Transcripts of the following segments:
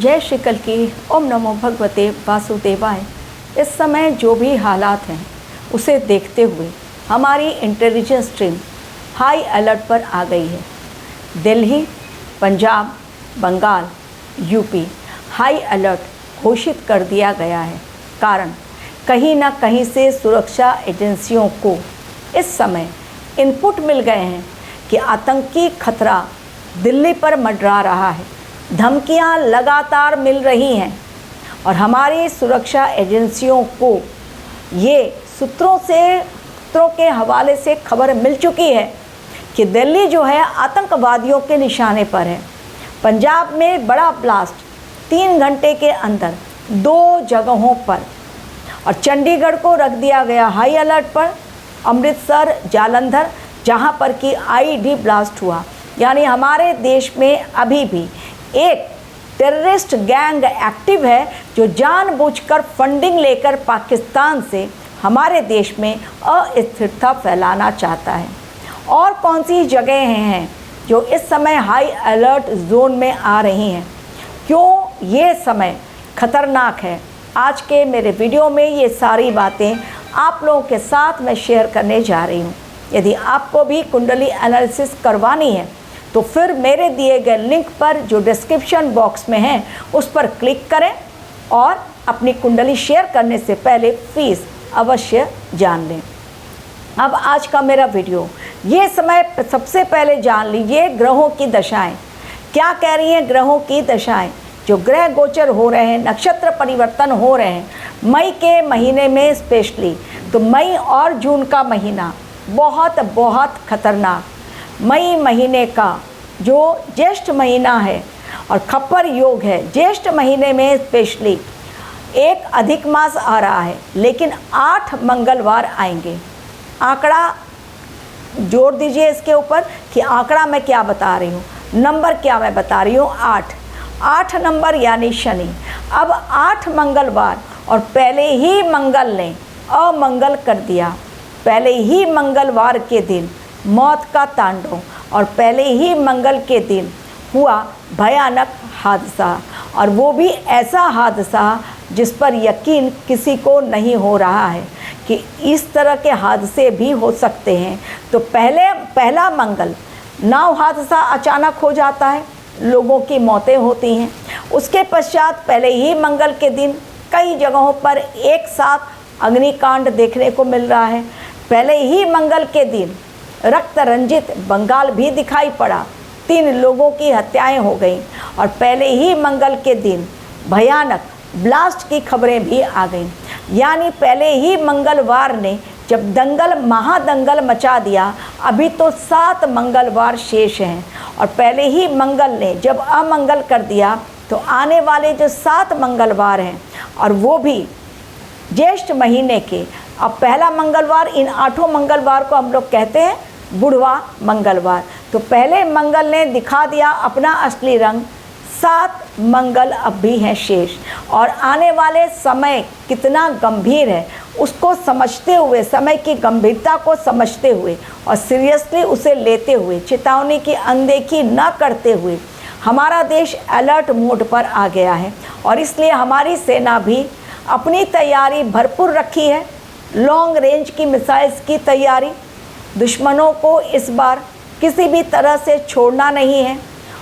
जय श्री कल्कि। ओम नमो भगवते वासुदेवाय। इस समय जो भी हालात हैं उसे देखते हुए हमारी इंटेलिजेंस टीम हाई अलर्ट पर आ गई है। Delhi, Punjab, Bengal, UP high alert घोषित कर दिया गया है। कारण कहीं ना कहीं से सुरक्षा एजेंसियों को इस समय इनपुट मिल गए हैं कि आतंकी खतरा दिल्ली पर मंडरा रहा है। धमकियां लगातार मिल रही हैं और हमारी सुरक्षा एजेंसियों को ये सूत्रों के हवाले से खबर मिल चुकी है कि दिल्ली जो है आतंकवादियों के निशाने पर है। पंजाब में बड़ा ब्लास्ट 3 घंटे के अंदर 2 जगहों पर, और चंडीगढ़ को रख दिया गया हाई अलर्ट पर। अमृतसर, जालंधर जहां पर कि आईईडी ब्लास्ट हुआ, यानी हमारे देश में अभी भी एक टेररिस्ट गैंग एक्टिव है जो जानबूझकर फंडिंग लेकर पाकिस्तान से हमारे देश में अस्थिरता फैलाना चाहता है। और कौन सी जगहें हैं जो इस समय हाई अलर्ट जोन में आ रही हैं, क्यों ये समय खतरनाक है, आज के मेरे वीडियो में ये सारी बातें आप लोगों के साथ मैं शेयर करने जा रही हूँ। यदि आपको भी कुंडली एनालिसिस करवानी है तो फिर मेरे दिए गए लिंक पर जो डिस्क्रिप्शन बॉक्स में है उस पर क्लिक करें और अपनी कुंडली शेयर करने से पहले फीस अवश्य जान लें। अब आज का मेरा वीडियो, ये समय सबसे पहले जान लीजिए ग्रहों की दशाएं क्या कह रही हैं। ग्रहों की दशाएं जो ग्रह गोचर हो रहे हैं, नक्षत्र परिवर्तन हो रहे हैं मई के महीने में स्पेशली, तो मई और जून का महीना बहुत बहुत खतरनाक। मई महीने का जो ज्येष्ठ महीना है और खप्पर योग है, ज्येष्ठ महीने में स्पेशली एक अधिक मास आ रहा है, लेकिन 8 मंगलवार आएंगे। आंकड़ा जोड़ दीजिए इसके ऊपर कि आंकड़ा मैं क्या बता रही हूँ, नंबर क्या मैं बता रही हूँ, 8 नंबर यानी शनि। अब 8 मंगलवार और पहले ही मंगल ने अमंगल कर दिया। पहले ही मंगलवार के दिन मौत का तांडव, और पहले ही मंगल के दिन हुआ भयानक हादसा, और वो भी ऐसा हादसा जिस पर यकीन किसी को नहीं हो रहा है कि इस तरह के हादसे भी हो सकते हैं। तो पहला मंगल नाव हादसा अचानक हो जाता है, लोगों की मौतें होती हैं। उसके पश्चात पहले ही मंगल के दिन कई जगहों पर एक साथ अग्निकांड देखने को मिल रहा है। पहले ही मंगल के दिन रक्त रंजित बंगाल भी दिखाई पड़ा, 3 लोगों की हत्याएं हो गईं, और पहले ही मंगल के दिन भयानक ब्लास्ट की खबरें भी आ गईं। यानी पहले ही मंगलवार ने जब दंगल महादंगल मचा दिया, अभी तो 7 मंगलवार शेष हैं, और पहले ही मंगल ने जब अमंगल कर दिया तो आने वाले जो 7 मंगलवार हैं, और वो भी ज्येष्ठ महीने के, अब पहला मंगलवार, इन 8 मंगलवार को हम लोग कहते हैं बुढ़वा मंगलवार। तो पहले मंगल ने दिखा दिया अपना असली रंग, 7 मंगल अब भी हैं शेष, और आने वाले समय कितना गंभीर है उसको समझते हुए, समय की गंभीरता को समझते हुए और सीरियसली उसे लेते हुए, चेतावनी की अनदेखी न करते हुए हमारा देश अलर्ट मोड पर आ गया है। और इसलिए हमारी सेना भी अपनी तैयारी भरपूर रखी है। लॉन्ग रेंज की मिसाइल्स की तैयारी, दुश्मनों को इस बार किसी भी तरह से छोड़ना नहीं है।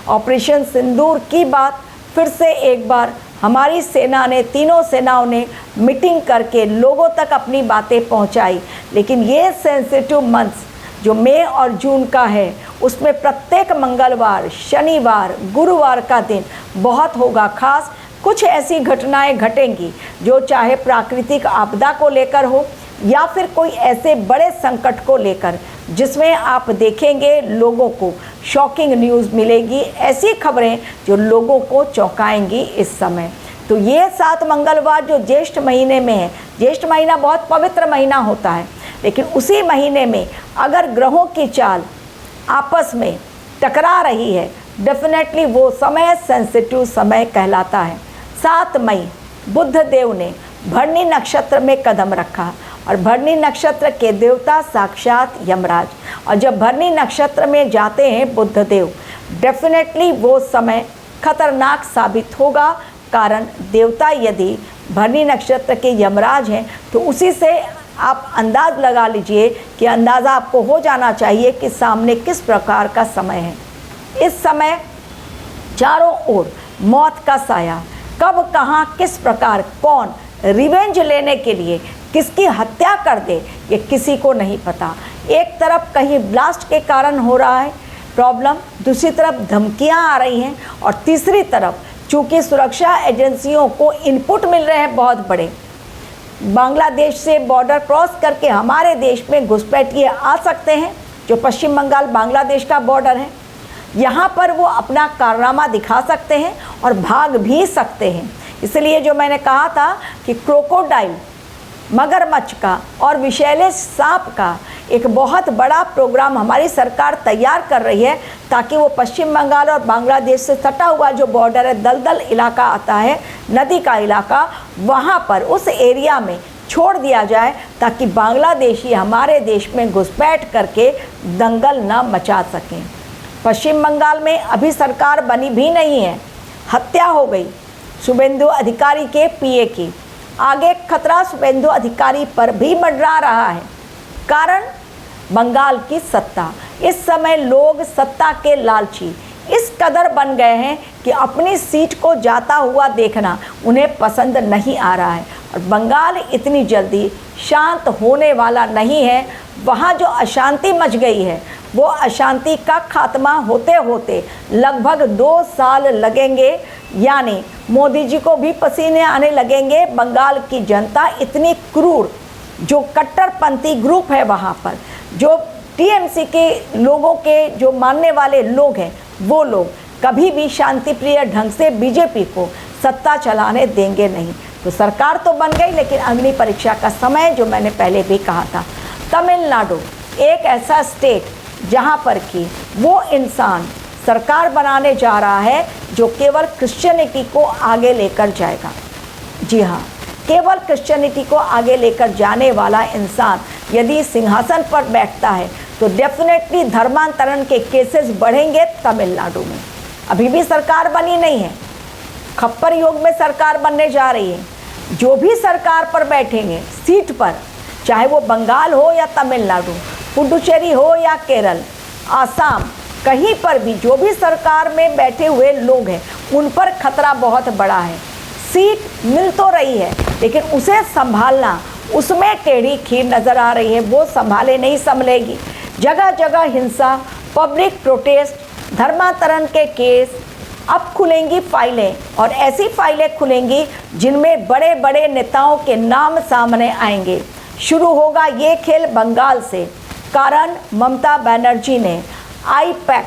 ऑपरेशन सिंदूर की बात फिर से एक बार हमारी सेना ने, तीनों सेनाओं ने मीटिंग करके लोगों तक अपनी बातें पहुंचाई। लेकिन ये सेंसिटिव मंथ्स जो मई और जून का है, उसमें प्रत्येक मंगलवार, शनिवार, गुरुवार का दिन बहुत होगा खास। कुछ ऐसी घटनाएं घटेंगी जो चाहे प्राकृतिक आपदा को लेकर हो या फिर कोई ऐसे बड़े संकट को लेकर, जिसमें आप देखेंगे लोगों को शॉकिंग न्यूज़ मिलेगी, ऐसी खबरें जो लोगों को चौंकाएंगी इस समय। तो ये 7 मंगलवार जो ज्येष्ठ महीने में है, ज्येष्ठ महीना बहुत पवित्र महीना होता है, लेकिन उसी महीने में अगर ग्रहों की चाल आपस में टकरा रही है, डेफिनेटली वो समय सेंसिटिव समय कहलाता है। 7 मई बुध देव ने भरणी नक्षत्र में कदम रखा, और भरणी नक्षत्र के देवता साक्षात यमराज, और जब भरणी नक्षत्र में जाते हैं बुध देव, डेफिनेटली वो समय खतरनाक साबित होगा। कारण देवता यदि भरणी नक्षत्र के यमराज हैं तो उसी से आप अंदाज लगा लीजिए कि अंदाज़ा आपको हो जाना चाहिए कि सामने किस प्रकार का समय है। इस समय चारों ओर मौत का साया, कब कहाँ किस प्रकार कौन रिवेंज लेने के लिए किसकी हत्या कर दे ये किसी को नहीं पता। एक तरफ कहीं ब्लास्ट के कारण हो रहा है प्रॉब्लम, दूसरी तरफ धमकियां आ रही हैं, और तीसरी तरफ चूंकि सुरक्षा एजेंसियों को इनपुट मिल रहे हैं बहुत बड़े, बांग्लादेश से बॉर्डर क्रॉस करके हमारे देश में घुसपैठिए आ सकते हैं। जो पश्चिम बंगाल बांग्लादेश का बॉर्डर है, यहाँ पर वो अपना कारनामा दिखा सकते हैं और भाग भी सकते हैं। इसलिए जो मैंने कहा था कि क्रोकोडाइल, मगरमच्छ का और विषैले सांप का एक बहुत बड़ा प्रोग्राम हमारी सरकार तैयार कर रही है, ताकि वो पश्चिम बंगाल और बांग्लादेश से सटा हुआ जो बॉर्डर है, दलदल इलाका आता है, नदी का इलाका, वहाँ पर उस एरिया में छोड़ दिया जाए ताकि बांग्लादेशी हमारे देश में घुसपैठ करके दंगल न मचा सकें। पश्चिम बंगाल में अभी सरकार बनी भी नहीं है, हत्या हो गई शुभेंदु अधिकारी के पीए की। आगे खतरा शुभेंदु अधिकारी पर भी मंडरा रहा है। कारण बंगाल की सत्ता। इस समय लोग सत्ता के लालची इस कदर बन गए हैं कि अपनी सीट को जाता हुआ देखना उन्हें पसंद नहीं आ रहा है, और बंगाल इतनी जल्दी शांत होने वाला नहीं है। वहाँ जो अशांति मच गई है, वो अशांति का खात्मा होते होते लगभग 2 साल लगेंगे, यानी मोदी जी को भी पसीने आने लगेंगे। बंगाल की जनता इतनी क्रूर, जो कट्टरपंथी ग्रुप है वहाँ पर, जो टीएमसी के लोगों के जो मानने वाले लोग हैं, वो लोग कभी भी शांतिप्रिय ढंग से बीजेपी को सत्ता चलाने देंगे नहीं। तो सरकार तो बन गई, लेकिन अग्नि परीक्षा का समय जो मैंने पहले भी कहा था। तमिलनाडु एक ऐसा स्टेट जहाँ पर कि वो इंसान सरकार बनाने जा रहा है जो केवल क्रिश्चियनिटी को आगे लेकर जाएगा। जी हाँ, केवल क्रिश्चियनिटी को आगे लेकर जाने वाला इंसान यदि सिंहासन पर बैठता है तो डेफिनेटली धर्मांतरण के केसेस बढ़ेंगे तमिलनाडु में। अभी भी सरकार बनी नहीं है, खप्पर योग में सरकार बनने जा रही है। जो भी सरकार पर बैठेंगे सीट पर, चाहे वो बंगाल हो या तमिलनाडु, पुडुचेरी हो या केरल, आसाम, कहीं पर भी जो भी सरकार में बैठे हुए लोग हैं उन पर खतरा बहुत बड़ा है। सीट मिल तो रही है, लेकिन उसे संभालना, उसमें टेढ़ी खीर नज़र आ रही है, वो संभाले नहीं संभलेगी। जगह जगह हिंसा, पब्लिक प्रोटेस्ट, धर्मांतरण के केस, अब खुलेंगी फाइलें, और ऐसी फाइलें खुलेंगी जिनमें बड़े बड़े नेताओं के नाम सामने आएंगे। शुरू होगा ये खेल बंगाल से। कारण ममता बनर्जी ने आई-पैक,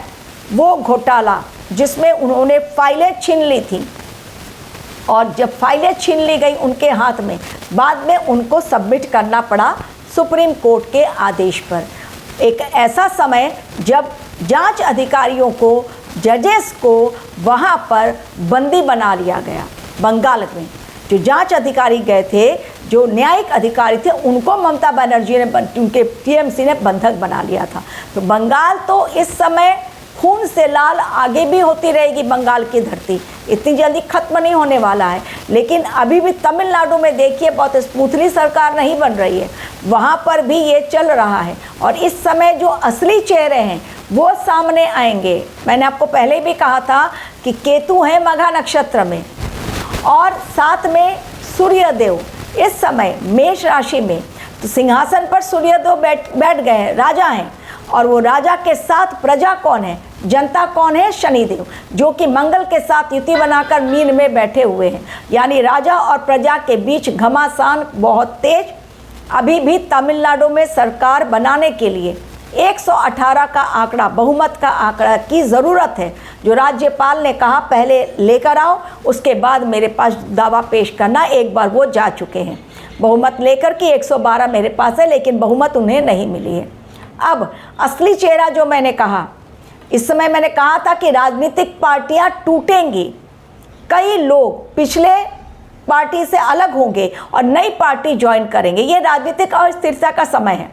वो घोटाला जिसमें उन्होंने फाइलें छीन ली थी, और जब फाइलें छीन ली गई उनके हाथ में, बाद में उनको सबमिट करना पड़ा सुप्रीम कोर्ट के आदेश पर। एक ऐसा समय जब जांच अधिकारियों को, जजेस को वहाँ पर बंदी बना लिया गया। बंगाल में जो जांच अधिकारी गए थे, जो न्यायिक अधिकारी थे, उनको ममता बनर्जी ने, उनके टीएमसी ने बंधक बना लिया था। तो बंगाल तो इस समय खून से लाल आगे भी होती रहेगी। बंगाल की धरती इतनी जल्दी खत्म नहीं होने वाला है। लेकिन अभी भी तमिलनाडु में देखिए, बहुत स्मूथली सरकार नहीं बन रही है, वहाँ पर भी ये चल रहा है। और इस समय जो असली चेहरे हैं वो सामने आएंगे। मैंने आपको पहले भी कहा था कि केतु है मघा नक्षत्र में, और साथ में सूर्यदेव इस समय मेष राशि में। तो सिंहासन पर सूर्यदेव बैठ गए हैं, राजा हैं, और वो राजा के साथ प्रजा कौन है, जनता कौन है, शनिदेव, जो कि मंगल के साथ युति बनाकर मीन में बैठे हुए हैं। यानी राजा और प्रजा के बीच घमासान बहुत तेज। अभी भी तमिलनाडु में सरकार बनाने के लिए 118 का आंकड़ा, बहुमत का आंकड़ा की ज़रूरत है, जो राज्यपाल ने कहा पहले लेकर आओ, उसके बाद मेरे पास दावा पेश करना। एक बार वो जा चुके हैं बहुमत लेकर कि 112 मेरे पास है, लेकिन बहुमत उन्हें नहीं मिली है। अब असली चेहरा जो मैंने कहा, इस समय मैंने कहा था कि राजनीतिक पार्टियां टूटेंगी, कई लोग पिछले पार्टी से अलग होंगे और नई पार्टी ज्वाइन करेंगे। ये राजनीतिक अस्थिरता का समय है।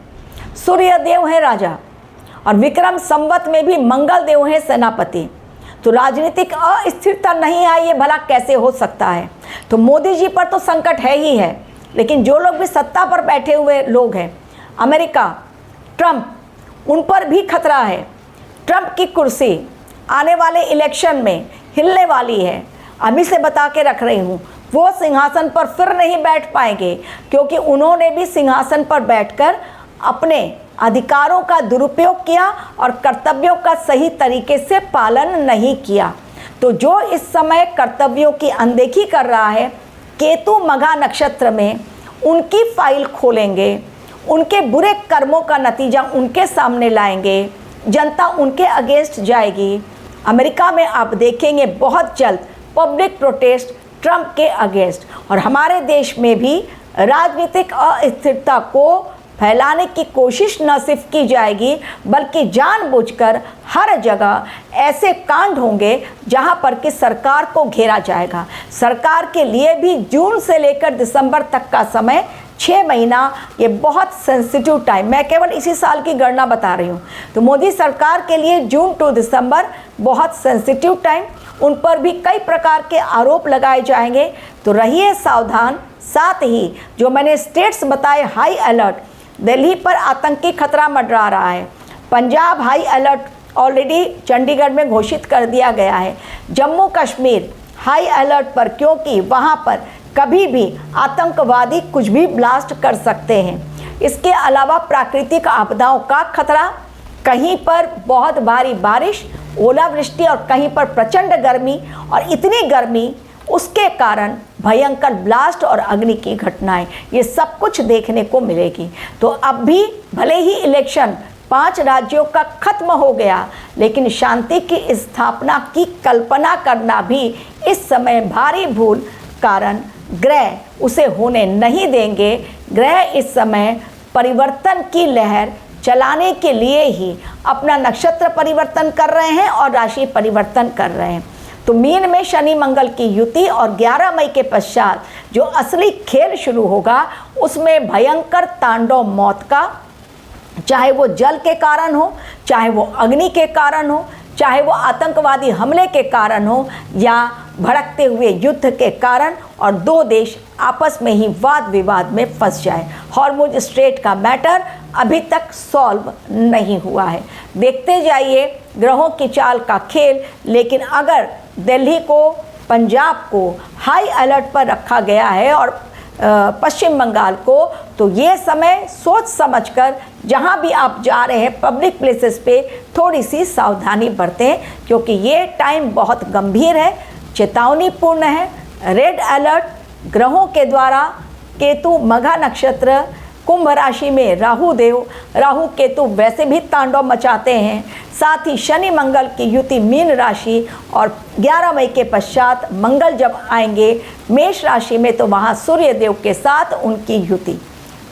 सूर्यदेव है राजा, और विक्रम संवत में भी मंगल देव है सेनापति। तो राजनीतिक अस्थिरता नहीं आई, ये भला कैसे हो सकता है। तो मोदी जी पर तो संकट है ही है, लेकिन जो लोग भी सत्ता पर बैठे हुए लोग हैं, अमेरिका, ट्रंप, उन पर भी खतरा है। ट्रंप की कुर्सी आने वाले इलेक्शन में हिलने वाली है। अभी से बता के रख रही हूँ, वो सिंहासन पर फिर नहीं बैठ पाएंगे, क्योंकि उन्होंने भी सिंहासन पर बैठकर अपने अधिकारों का दुरुपयोग किया और कर्तव्यों का सही तरीके से पालन नहीं किया। तो जो इस समय कर्तव्यों की अनदेखी कर रहा है, केतु मघा नक्षत्र में उनकी फाइल खोलेंगे, उनके बुरे कर्मों का नतीजा उनके सामने लाएंगे, जनता उनके अगेंस्ट जाएगी। अमेरिका में आप देखेंगे बहुत जल्द पब्लिक प्रोटेस्ट ट्रंप के अगेंस्ट, और हमारे देश में भी राजनीतिक अस्थिरता को फैलाने की कोशिश न सिर्फ की जाएगी, बल्कि जानबूझकर हर जगह ऐसे कांड होंगे जहां पर कि सरकार को घेरा जाएगा। सरकार के लिए भी जून से लेकर दिसंबर तक का समय, 6 महीना, ये बहुत सेंसिटिव टाइम, मैं केवल इसी साल की गणना बता रही हूँ। तो मोदी सरकार के लिए जून टू दिसंबर बहुत सेंसिटिव टाइम, उन पर भी कई प्रकार के आरोप लगाए जाएंगे, तो रहिए सावधान। साथ ही जो मैंने स्टेट्स बताए हाई अलर्ट, दिल्ली पर आतंकी खतरा मंडरा रहा है, Punjab high alert already Chandigarh में घोषित कर दिया गया है, जम्मू कश्मीर हाई अलर्ट पर, क्योंकि वहाँ पर कभी भी आतंकवादी कुछ भी ब्लास्ट कर सकते हैं। इसके अलावा प्राकृतिक आपदाओं का खतरा, कहीं पर बहुत भारी बारिश, ओलावृष्टि और कहीं पर प्रचंड गर्मी, और इतनी गर्मी उसके कारण भयंकर ब्लास्ट और अग्नि की घटनाएं, ये सब कुछ देखने को मिलेगी। तो अब भी भले ही इलेक्शन 5 राज्यों का खत्म हो गया, लेकिन शांति की स्थापना की कल्पना करना भी इस समय भारी भूल, कारण ग्रह उसे होने नहीं देंगे। ग्रह इस समय परिवर्तन की लहर चलाने के लिए ही अपना नक्षत्र परिवर्तन कर रहे हैं और राशि परिवर्तन कर रहे हैं। तो मीन में शनि मंगल की युति और 11 मई के पश्चात जो असली खेल शुरू होगा, उसमें भयंकर तांडव मौत का, चाहे वो जल के कारण हो, चाहे वो अग्नि के कारण हो, चाहे वो आतंकवादी हमले के कारण हो, या भड़कते हुए युद्ध के कारण, और 2 देश आपस में ही वाद विवाद में फंस जाए। हॉर्मुज स्ट्रेट का मैटर अभी तक सॉल्व नहीं हुआ है। देखते जाइए ग्रहों की चाल का खेल। लेकिन अगर दिल्ली को, पंजाब को हाई अलर्ट पर रखा गया है और पश्चिम बंगाल को, तो ये समय सोच समझकर जहाँ भी आप जा रहे हैं पब्लिक प्लेसेस पे थोड़ी सी सावधानी बरतें, क्योंकि ये टाइम बहुत गंभीर है, चेतावनीपूर्ण है। रेड अलर्ट ग्रहों के द्वारा, केतु मघा नक्षत्र, कुंभ राशि में राहु देव, राहु केतु वैसे भी तांडव मचाते हैं, साथ ही शनि मंगल की युति मीन राशि, और 11 मई के पश्चात मंगल जब आएंगे मेष राशि में, तो वहाँ सूर्य देव के साथ उनकी युति।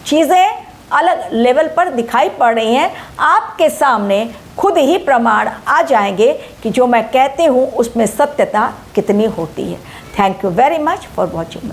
चीज़ें अलग लेवल पर दिखाई पड़ रही हैं, आपके सामने खुद ही प्रमाण आ जाएंगे कि जो मैं कहती हूँ उसमें सत्यता कितनी होती है। Thank you very much for watching.